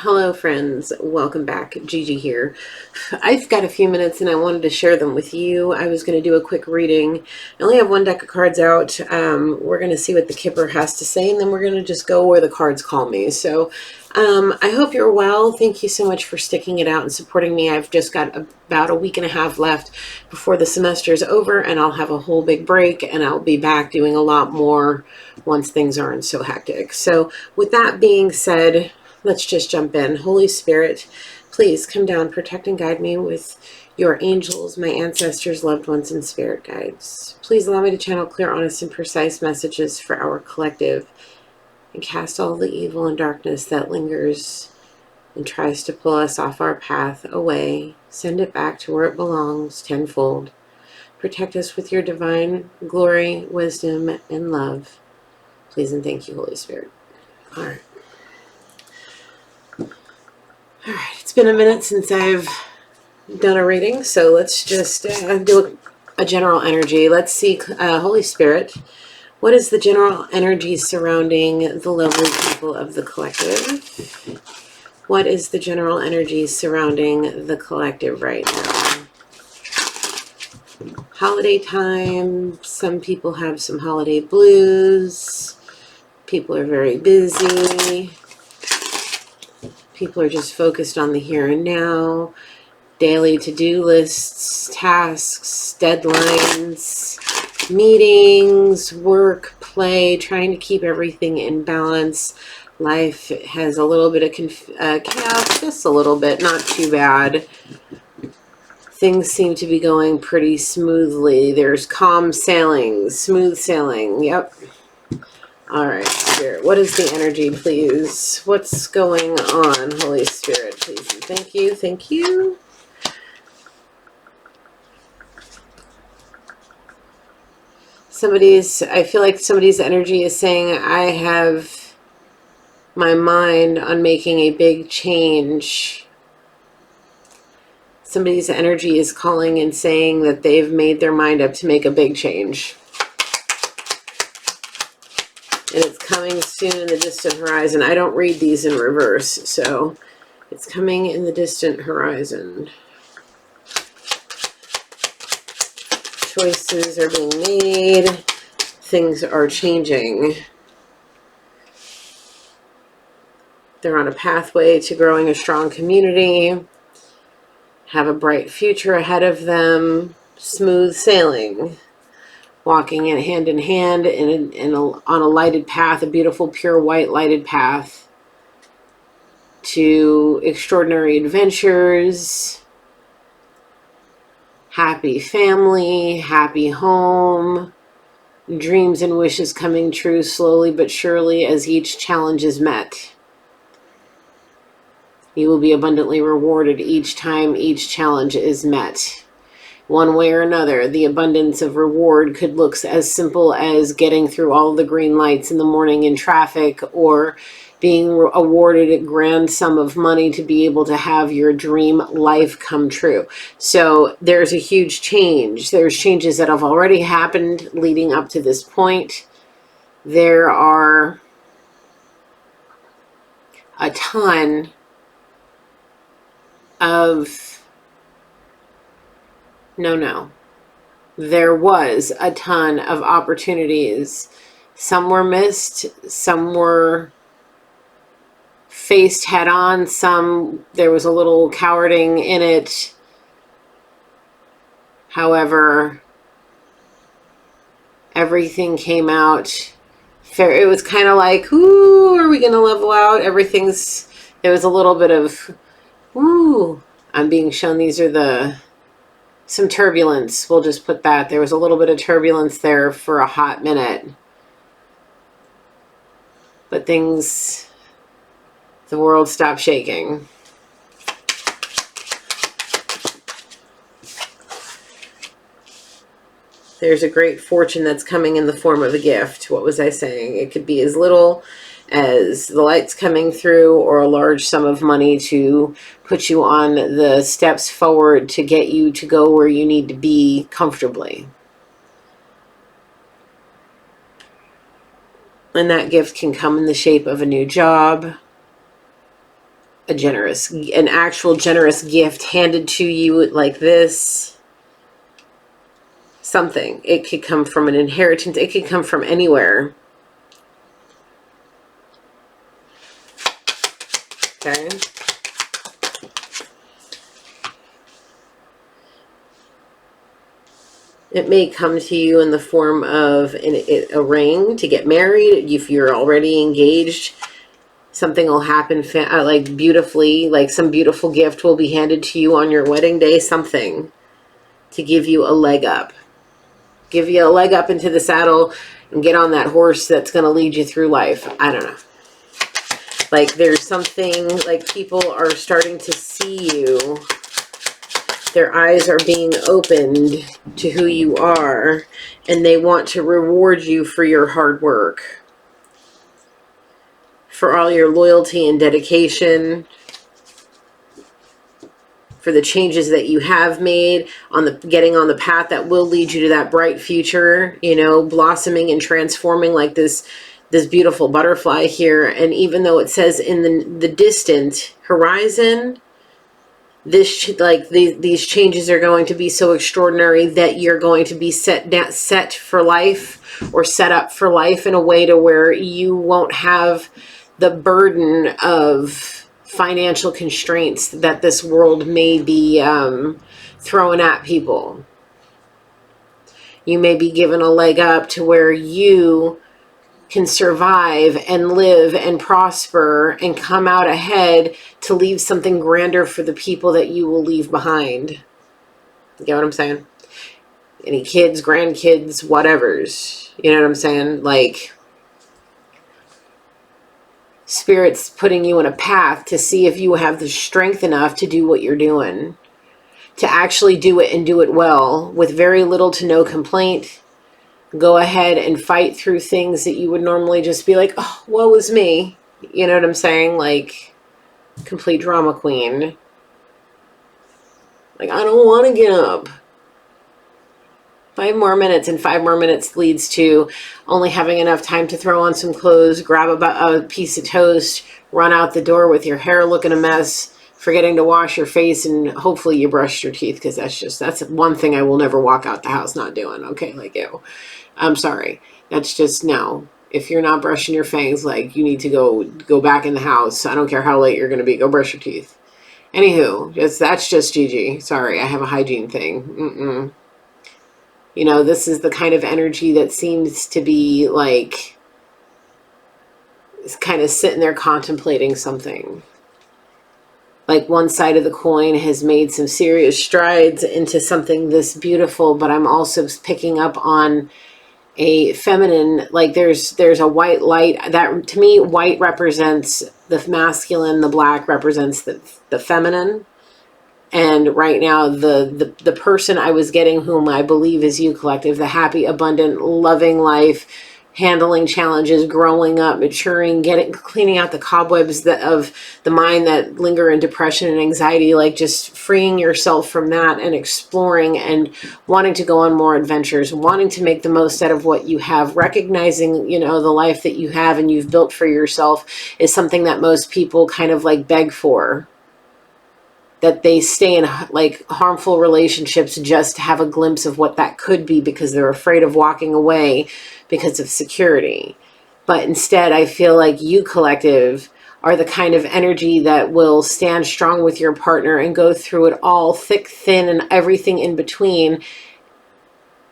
Hello friends, welcome back. Gigi here. I've got a few minutes and I wanted to share them with you. I was going to do a quick reading. I only have one deck of cards out. We're going to see what the Kipper has to say, and then we're going to just go where the cards call me. So I hope you're well. Thank you so much for sticking it out and supporting me. I've just got about a week and a half left before the semester is over, and I'll have a whole big break, and I'll be back doing a lot more once things aren't so hectic. So with that being said, let's just jump in. Holy Spirit, please come down, protect and guide me with your angels, my ancestors, loved ones, and spirit guides. Please allow me to channel clear, honest, and precise messages for our collective and cast all the evil and darkness that lingers and tries to pull us off our path away. Send it back to where it belongs tenfold. Protect us with your divine glory, wisdom, and love. Please and thank you, Holy Spirit. All right. All right, it's been a minute since I've done a reading, so let's just do a general energy. Let's see, Holy Spirit, what is the general energy surrounding the lovely people of the collective? What is the general energy surrounding the collective right now? Holiday time, some people have some holiday blues. People are very busy. People are just focused on the here and now. Daily to-do lists, tasks, deadlines, meetings, work, play, trying to keep everything in balance. Life has a little bit of chaos, just a little bit, not too bad. Things seem to be going pretty smoothly. There's calm sailing, smooth sailing, yep. All right, Spirit, what is the energy, please? What's going on, Holy Spirit, please? And thank you, thank you. I feel like somebody's energy is saying, I have my mind on making a big change. Somebody's energy is calling and saying that they've made their mind up to make a big change. And it's coming soon in the distant horizon. I don't read these in reverse, so it's coming in the distant horizon. Choices are being made. Things are changing. They're on a pathway to growing a strong community, have a bright future ahead of them, smooth sailing, walking hand in hand on a lighted path, a beautiful, pure white lighted path to extraordinary adventures, happy family, happy home, dreams and wishes coming true slowly but surely as each challenge is met. You will be abundantly rewarded each time each challenge is met. One way or another, the abundance of reward could look as simple as getting through all the green lights in the morning in traffic, or being awarded a grand sum of money to be able to have your dream life come true. So there's a huge change. There's changes that have already happened leading up to this point. There are a ton of there was a ton of opportunities. Some were missed, some were faced head on, some there was a little cowarding in it. However, everything came out fair. It was kind of like, ooh, are we going to level out? There was a little bit of, ooh, I'm being shown these are some turbulence. We'll just put that. There was a little bit of turbulence there for a hot minute. But the world stopped shaking. There's a great fortune that's coming in the form of a gift. What was I saying? It could be as little as the lights coming through, or a large sum of money to put you on the steps forward to get you to go where you need to be comfortably. And that gift can come in the shape of a new job, an actual generous gift handed to you like this. Something. It could come from an inheritance. It could come from anywhere. Okay. It may come to you in the form of a ring to get married. If you're already engaged, something will happen like beautifully, like some beautiful gift will be handed to you on your wedding day, something to give you a leg up. Give you a leg up into the saddle and get on that horse that's going to lead you through life. I don't know. Like there's something, like people are starting to see you. Their eyes are being opened to who you are, and they want to reward you for your hard work, for all your loyalty and dedication, for the changes that you have made on the getting on the path that will lead you to that bright future, you know, blossoming and transforming like this beautiful butterfly here. And even though it says in the distant horizon, these changes are going to be so extraordinary that you're going to be set for life, or set up for life in a way to where you won't have the burden of financial constraints that this world may be throwing at people. You may be given a leg up to where you can survive and live and prosper and come out ahead to leave something grander for the people that you will leave behind. You get what I'm saying? Any kids, grandkids, whatevers. You know what I'm saying? Like, Spirit's putting you in a path to see if you have the strength enough to do what you're doing. To actually do it and do it well with very little to no complaint. Go ahead and fight through things that you would normally just be like, oh, woe is me. You know what I'm saying? Like, complete drama queen. Like, I don't want to get up. 5 more minutes, and 5 more minutes leads to only having enough time to throw on some clothes, grab a piece of toast, run out the door with your hair looking a mess, forgetting to wash your face, and hopefully you brushed your teeth, because that's one thing I will never walk out the house not doing. Okay, like, ew. I'm sorry. That's just, no. If you're not brushing your fangs, like, you need to go back in the house. I don't care how late you're going to be. Go brush your teeth. Anywho, that's just Gigi. Sorry, I have a hygiene thing. You know, this is the kind of energy that seems to be, like, kind of sitting there contemplating something. Like, one side of the coin has made some serious strides into something this beautiful, but I'm also picking up on a feminine, like there's a white light that, to me, white represents the masculine, the black represents the feminine. And right now the person I was getting, whom I believe is you, collective, the happy, abundant, loving life, handling challenges, growing up, maturing, cleaning out the cobwebs of the mind that linger in depression and anxiety, like just freeing yourself from that and exploring and wanting to go on more adventures, wanting to make the most out of what you have, recognizing, you know, the life that you have and you've built for yourself is something that most people kind of like beg for. That they stay in like harmful relationships just to have a glimpse of what that could be, because they're afraid of walking away because of security. But instead, I feel like you, collective, are the kind of energy that will stand strong with your partner and go through it all, thick, thin, and everything in between,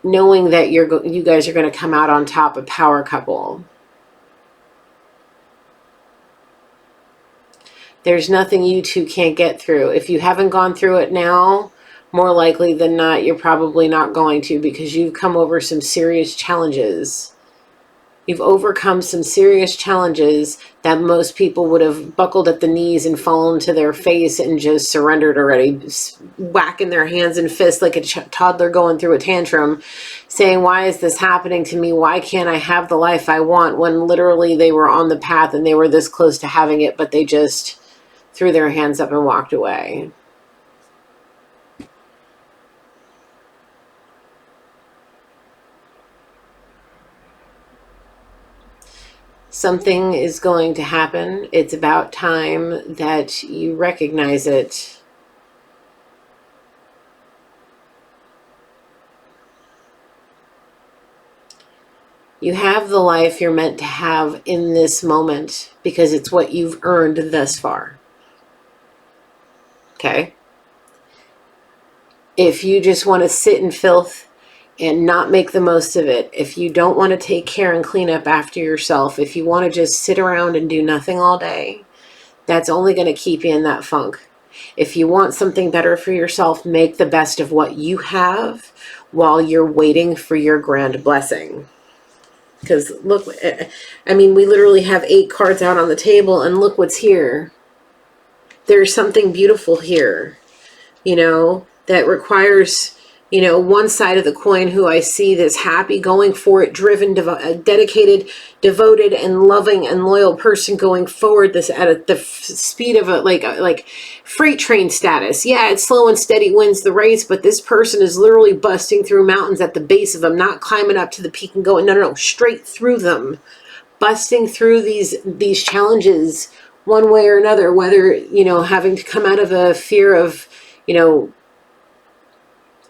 knowing that you guys are going to come out on top, a power couple. There's nothing you two can't get through. If you haven't gone through it now, more likely than not, you're probably not going to, because you've come over some serious challenges. You've overcome some serious challenges that most people would have buckled at the knees and fallen to their face and just surrendered already, whacking their hands and fists like a toddler going through a tantrum, saying, why is this happening to me? Why can't I have the life I want? When literally they were on the path and they were this close to having it, but they just threw their hands up and walked away. Something is going to happen. It's about time that you recognize it. You have the life you're meant to have in this moment because it's what you've earned thus far. Okay? If you just want to sit in filth and not make the most of it, if you don't want to take care and clean up after yourself, if you want to just sit around and do nothing all day, that's only going to keep you in that funk. If you want something better for yourself, make the best of what you have while you're waiting for your grand blessing. Because look, I mean, we literally have 8 cards out on the table, and look what's here. There's something beautiful here, you know, that requires, you know, one side of the coin who I see this happy, going for it, driven, dedicated, devoted, and loving and loyal person going forward this at the speed of a like freight train status. Yeah, it's slow and steady wins the race, but this person is literally busting through mountains at the base of them, not climbing up to the peak and going, no, straight through them, busting through these challenges one way or another, whether, you know, having to come out of a fear of, you know,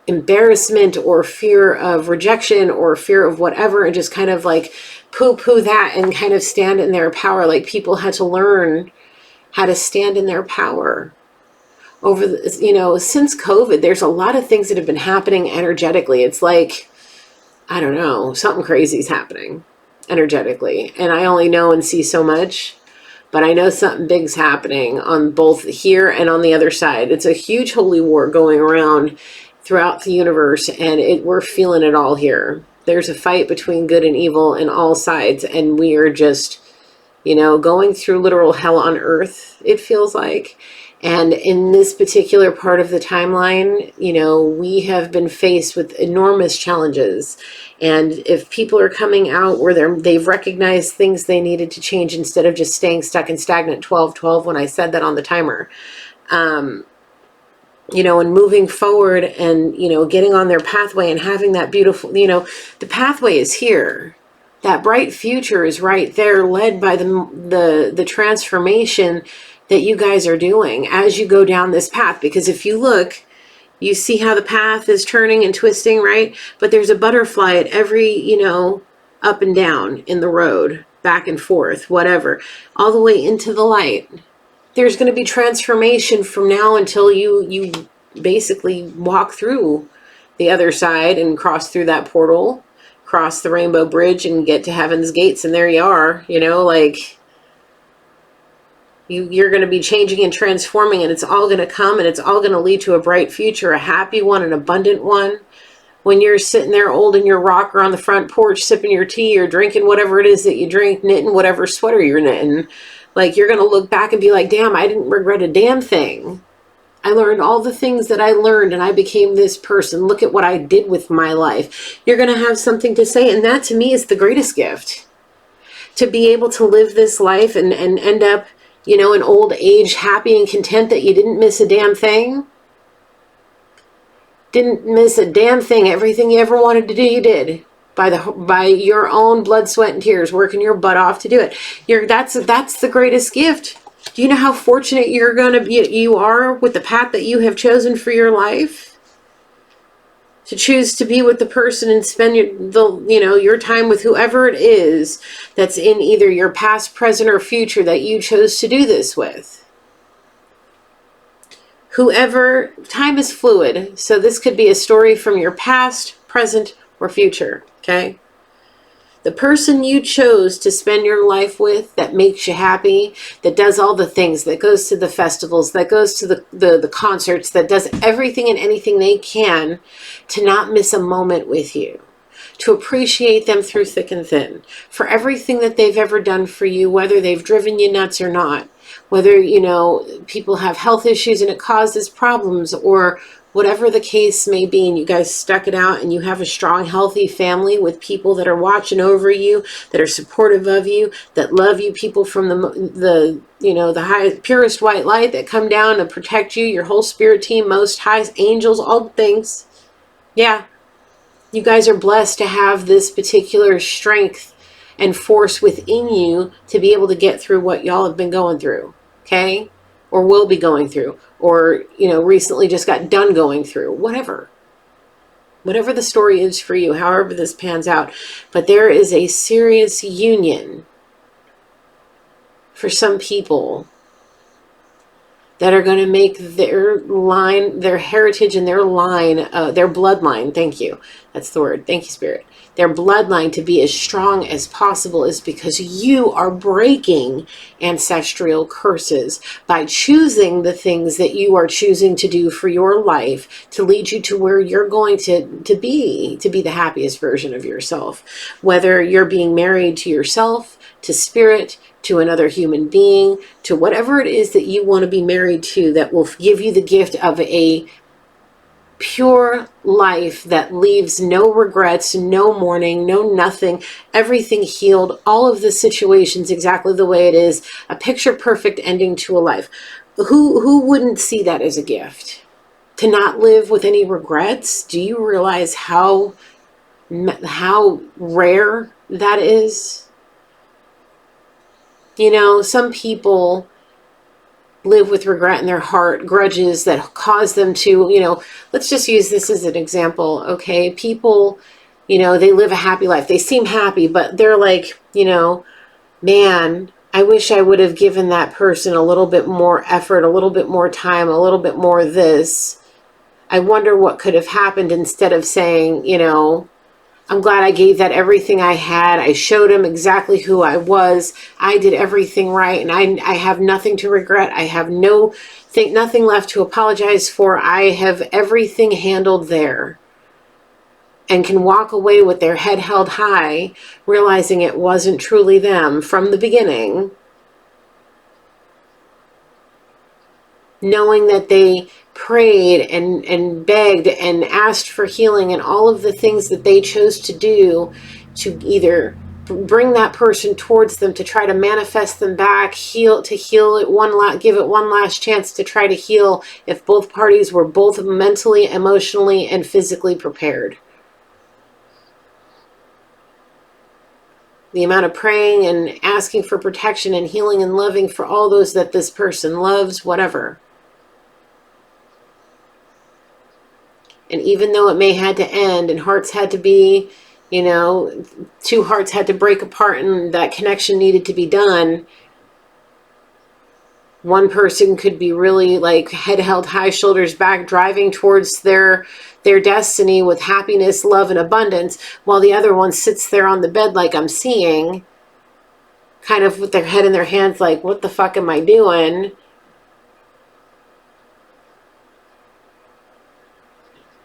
embarrassment or fear of rejection or fear of whatever, and just kind of like poo-poo that and kind of stand in their power. Like, people had to learn how to stand in their power over the, you know, since COVID. There's a lot of things that have been happening energetically. It's like, I don't know, something crazy is happening energetically, and I only know and see so much, but I know something big's happening on both here and on the other side. It's a huge holy war going around throughout the universe, and we're feeling it all here. There's a fight between good and evil in all sides, and we are just, you know, going through literal hell on earth, it feels like. And in this particular part of the timeline, you know, we have been faced with enormous challenges. And if people are coming out where they've recognized things they needed to change instead of just staying stuck and stagnant, 12-12 when I said that on the timer, you know, and moving forward and, you know, getting on their pathway and having that beautiful, you know, the pathway is here. That bright future is right there, led by the transformation that you guys are doing as you go down this path. Because if you look, you see how the path is turning and twisting, right? But there's a butterfly at every, you know, up and down in the road, back and forth, whatever, all the way into the light. There's going to be transformation from now until you basically walk through the other side and cross through that portal, cross the rainbow bridge and get to heaven's gates, and there you are, you know, like you're going to be changing and transforming, and it's all going to come, and it's all going to lead to a bright future, a happy one, an abundant one. When you're sitting there old in your rocker on the front porch, sipping your tea or drinking whatever it is that you drink, knitting whatever sweater you're knitting, like, you're going to look back and be like, damn, I didn't regret a damn thing. I learned all the things that I learned, and I became this person. Look at what I did with my life. You're going to have something to say, and that to me is the greatest gift. To be able to live this life and end up, you know, in old age happy and content that you didn't miss a damn thing. Didn't miss a damn thing. Everything you ever wanted to do, you did. By your own blood, sweat, and tears, working your butt off to do it. That's the greatest gift. Do you know how fortunate you are with the path that you have chosen for your life? To choose to be with the person and spend your time with whoever it is that's in either your past, present, or future that you chose to do this with. Whoever, time is fluid, so this could be a story from your past, present, or future, okay? The person you chose to spend your life with that makes you happy, that does all the things, that goes to the festivals, that goes to the concerts, that does everything and anything they can to not miss a moment with you, to appreciate them through thick and thin, for everything that they've ever done for you, whether they've driven you nuts or not, whether, you know, people have health issues and it causes problems, or whatever the case may be, and you guys stuck it out and you have a strong, healthy family with people that are watching over you, that are supportive of you, that love you, people from the highest, purest white light that come down to protect you, your whole spirit team, most high angels, all the things. Yeah, you guys are blessed to have this particular strength and force within you to be able to get through what y'all have been going through, okay? Or will be going through, or, you know, recently just got done going through, whatever. Whatever the story is for you, however this pans out. But there is a serious union for some people that are going to make their line, their heritage and their line, their bloodline, thank you, that's the word, thank you, Spirit, their bloodline to be as strong as possible, is because you are breaking ancestral curses by choosing the things that you are choosing to do for your life to lead you to where you're going to be the happiest version of yourself. Whether you're being married to yourself, to spirit, to another human being, to whatever it is that you want to be married to, that will give you the gift of a pure life that leaves no regrets, no mourning, no nothing, everything healed, all of the situations exactly the way it is, a picture perfect ending to a life. Who wouldn't see that as a gift? To not live with any regrets? Do you realize how rare that is? You know, some people live with regret in their heart, grudges that cause them to, you know, let's just use this as an example, okay? People, you know, they live a happy life. They seem happy, but they're like, you know, man, I wish I would have given that person a little bit more effort, a little bit more time, a little bit more this. I wonder what could have happened, instead of saying, you know, I'm glad I gave that everything I had. I showed him exactly who I was. I did everything right, and I have nothing to regret. I have nothing left to apologize for. I have everything handled there, and can walk away with their head held high, realizing it wasn't truly them from the beginning, knowing that they prayed and begged and asked for healing, and all of the things that they chose to do to either bring that person towards them, to try to manifest them back, heal it give it one last chance to try to heal, if both parties were both mentally, emotionally, and physically prepared. The amount of praying and asking for protection and healing and loving for all those that this person loves, whatever. And even though it may had to end, and hearts had to be, you know, two hearts had to break apart, and that connection needed to be done, one person could be really like head held high, shoulders back, driving towards their destiny with happiness, love, and abundance, while the other one sits there on the bed, like I'm seeing, kind of with their head in their hands, like, what the fuck am I doing?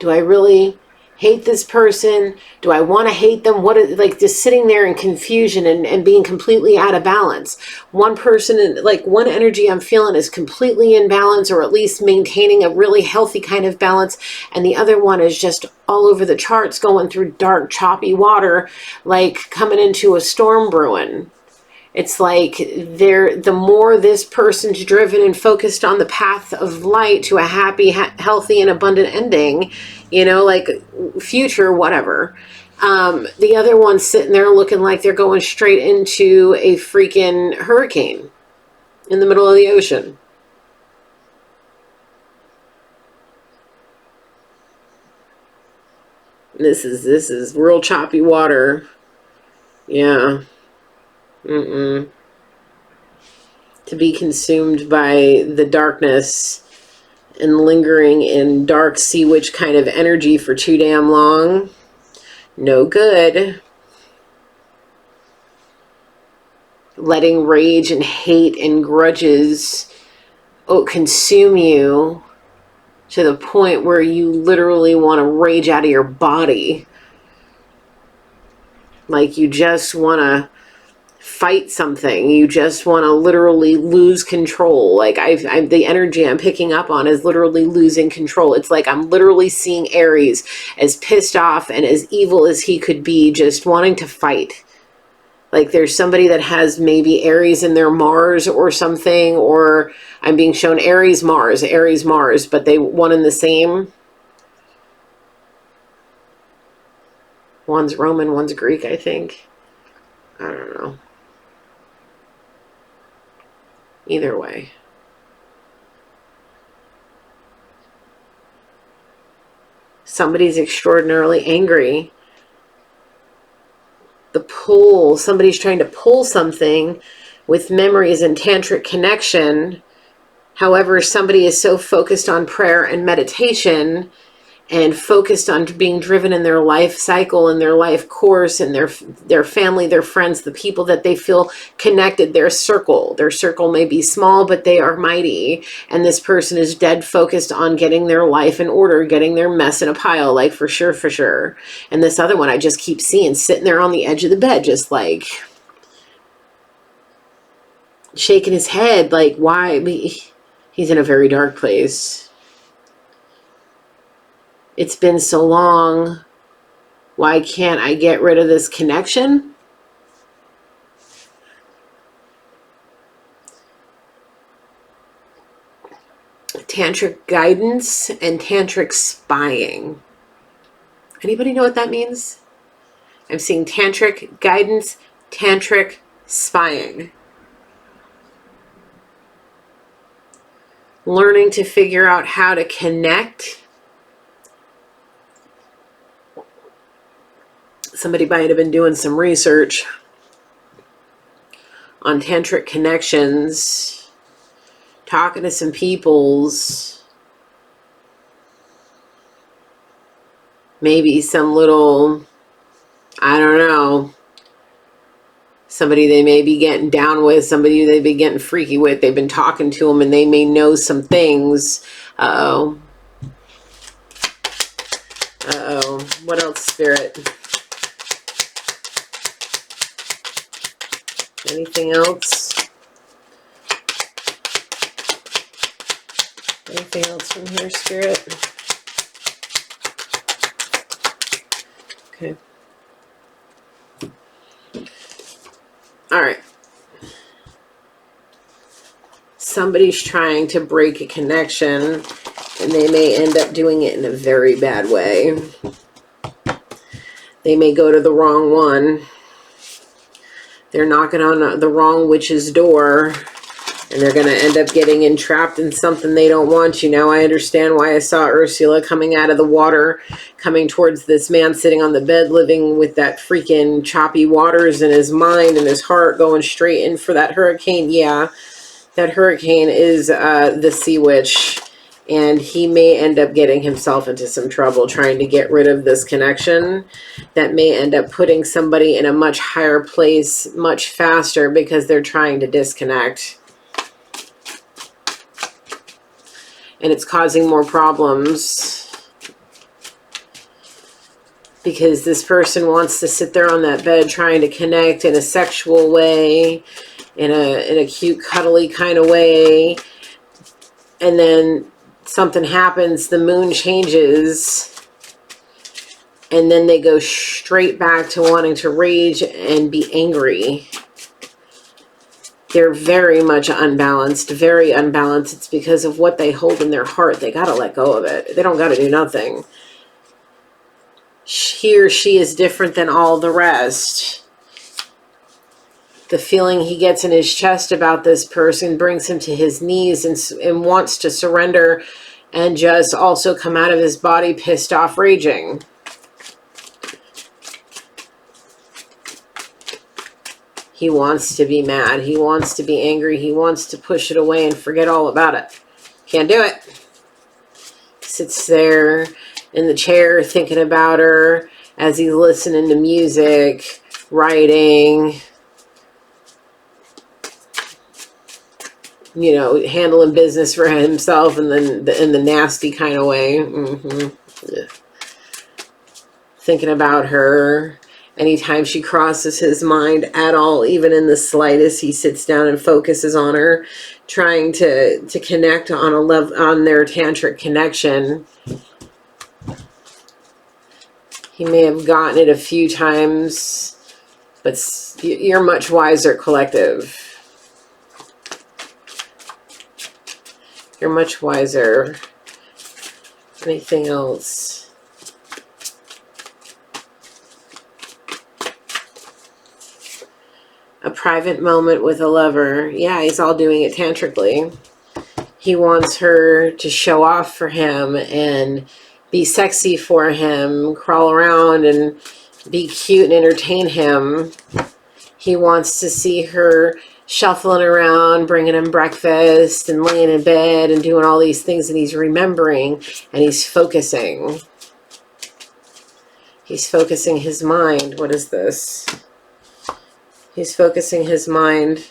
Do I really hate this person? Do I want to hate them? What is, like, just sitting there in confusion and being completely out of balance. One person, like, one energy I'm feeling is completely in balance, or at least maintaining a really healthy kind of balance, and the other one is just all over the charts, going through dark, choppy water, like coming into a storm brewing. It's like the more this person's driven and focused on the path of light to a happy, healthy, and abundant ending, you know, like future, whatever. The other one's sitting there looking like they're going straight into a freaking hurricane in the middle of the ocean. This is real choppy water. Yeah. To be consumed by the darkness and lingering in dark sea witch kind of energy for too damn long. No good. Letting rage and hate and grudges consume you to the point where you literally want to rage out of your body. Like you just want to fight something. You just want to literally lose control. Like the energy I'm picking up on is literally losing control. It's like I'm literally seeing Aries as pissed off and as evil as he could be, just wanting to fight. Like there's somebody that has maybe Aries in their Mars or something, or I'm being shown Aries Mars, but they one and the same. One's Roman, one's Greek, I think. I don't know. Either way. Somebody's extraordinarily angry. The pull, somebody's trying to pull something with memories and tantric connection. However, somebody is so focused on prayer and meditation and focused on being driven in their life cycle and their life course and their family, their friends, the people that they feel connected, their circle. Their circle may be small, but they are mighty. And this person is dead focused on getting their life in order, getting their mess in a pile, like for sure, for sure. And this other one I just keep seeing sitting there on the edge of the bed, just like shaking his head, like, why? He's in a very dark place. It's been so long. Why can't I get rid of this connection? Tantric guidance and tantric spying. Anybody know what that means? I'm seeing tantric guidance, tantric spying. Learning to figure out how to connect. Somebody might have been doing some research on tantric connections, talking to some peoples, maybe some little, I don't know, somebody they may be getting down with, somebody they've been getting freaky with, they've been talking to them and they may know some things. Uh-oh. Uh-oh. What else, Spirit? Anything else? Anything else from here, Spirit? Okay. All right. Somebody's trying to break a connection and they may end up doing it in a very bad way. They may go to the wrong one. They're knocking on the wrong witch's door, and they're going to end up getting entrapped in something they don't want. You know, I understand why I saw Ursula coming out of the water, coming towards this man sitting on the bed, living with that freaking choppy waters in his mind and his heart, going straight in for that hurricane. Yeah, that hurricane is the sea witch. And he may end up getting himself into some trouble trying to get rid of this connection that may end up putting somebody in a much higher place much faster because they're trying to disconnect. And it's causing more problems because this person wants to sit there on that bed trying to connect in a sexual way, in a cute, cuddly kind of way. And then something happens, the moon changes, and then they go straight back to wanting to rage and be angry. They're very much unbalanced, very unbalanced. It's because of what they hold in their heart. They got to let go of it. They don't got to do nothing. He or she is different than all the rest. The feeling he gets in his chest about this person brings him to his knees and wants to surrender and just also come out of his body pissed off, raging. He wants to be mad. He wants to be angry. He wants to push it away and forget all about it. Can't do it. Sits there in the chair thinking about her as he's listening to music, writing, you know, handling business for himself and then in the nasty kind of way. Yeah. Thinking about her. Anytime she crosses his mind at all, even in the slightest, he sits down and focuses on her, trying to connect on a level, on their tantric connection. He may have gotten it a few times, but you're much wiser, collective. You're much wiser. Anything else? private moment with a lover. Yeah, he's all doing it tantrically. He wants her to show off for him and be sexy for him, crawl around and be cute and entertain him. He wants to see her shuffling around, bringing him breakfast and laying in bed and doing all these things, and he's remembering and he's focusing. He's focusing his mind. What is this? He's focusing his mind.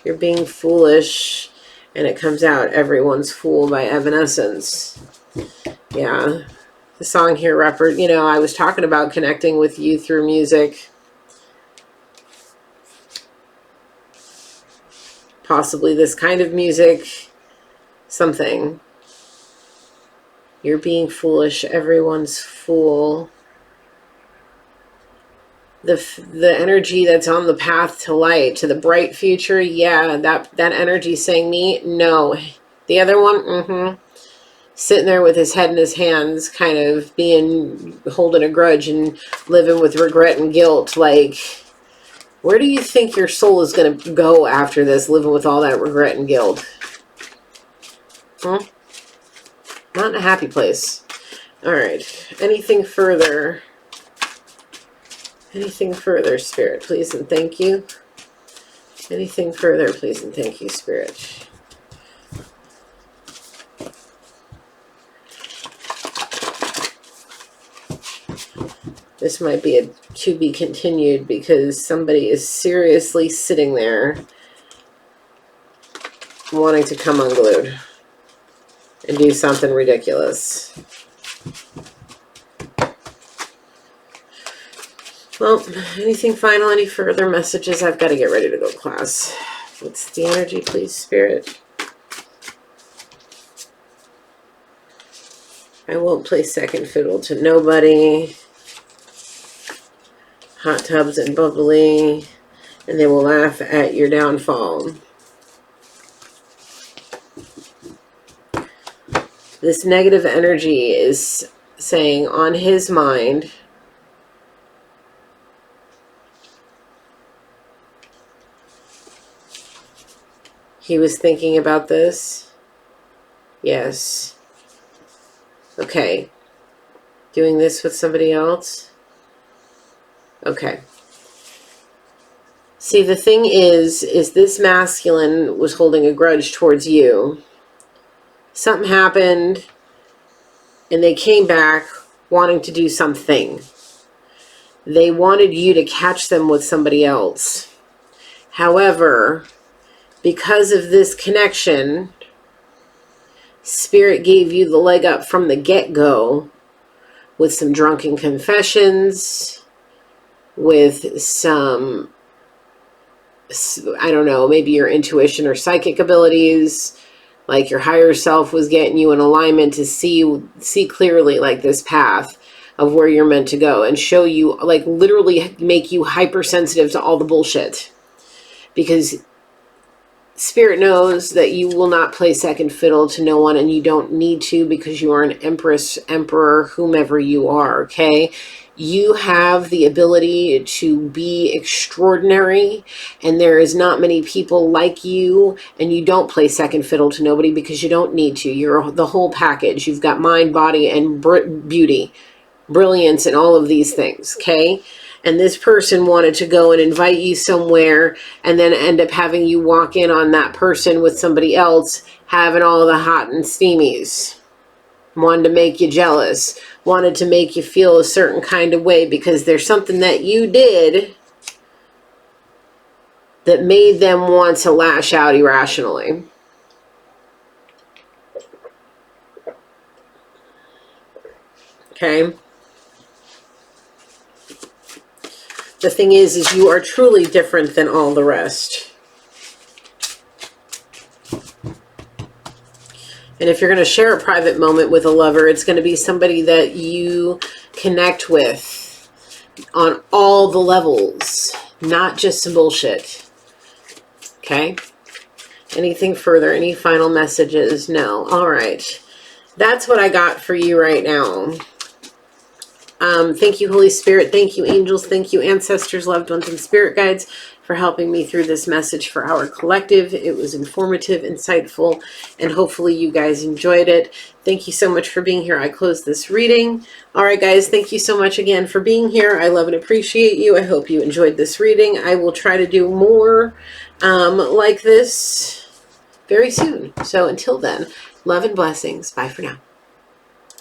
You're being foolish. And it comes out, Everyone's Fool by Evanescence. Yeah. The song here, you know, I was talking about connecting with you through music. Possibly this kind of music. Something. You're being foolish. Everyone's fool. The energy that's on the path to light, to the bright future, yeah, that energy saying me, no. The other one, sitting there with his head in his hands, kind of holding a grudge and living with regret and guilt. Like, where do you think your soul is going to go after this, living with all that regret and guilt? Not in a happy place. All right. Anything further? Anything further, Spirit, please and thank you. Anything further, please and thank you, Spirit. This might be a to be continued because somebody is seriously sitting there wanting to come unglued and do something ridiculous. Well, anything final, any further messages? I've got to get ready to go to class. What's the energy, please, Spirit? I won't play second fiddle to nobody. Hot tubs and bubbly. And they will laugh at your downfall. This negative energy is saying on his mind, he was thinking about this. Yes. Okay. Doing this with somebody else. Okay. See, the thing is this masculine was holding a grudge towards you. Something happened and they came back wanting to do something. They wanted you to catch them with somebody else. However, because of this connection, Spirit gave you the leg up from the get-go with some drunken confessions, with some, I don't know, maybe your intuition or psychic abilities, like your higher self was getting you in alignment to see clearly like this path of where you're meant to go and show you, like literally make you hypersensitive to all the bullshit. Because Spirit knows that you will not play second fiddle to no one, and you don't need to, because you are an empress, emperor, whomever you are, okay? You have the ability to be extraordinary, and there is not many people like you, and you don't play second fiddle to nobody because you don't need to. You're the whole package. You've got mind, body, and beauty, brilliance, and all of these things, okay? And this person wanted to go and invite you somewhere and then end up having you walk in on that person with somebody else having all the hot and steamies. Wanted to make you jealous. Wanted to make you feel a certain kind of way because there's something that you did that made them want to lash out irrationally. Okay? The thing is you are truly different than all the rest. And if you're going to share a private moment with a lover, it's going to be somebody that you connect with on all the levels, not just some bullshit. Okay? Anything further? Any final messages? No. All right. That's what I got for you right now. Thank you, Holy Spirit. Thank you, angels. Thank you, ancestors, loved ones, and spirit guides for helping me through this message for our collective. It was informative, insightful, and hopefully you guys enjoyed it. Thank you so much for being here. I close this reading. All right, guys, thank you so much again for being here. I love and appreciate you. I hope you enjoyed this reading. I will try to do more like this very soon. So until then, love and blessings. Bye for now.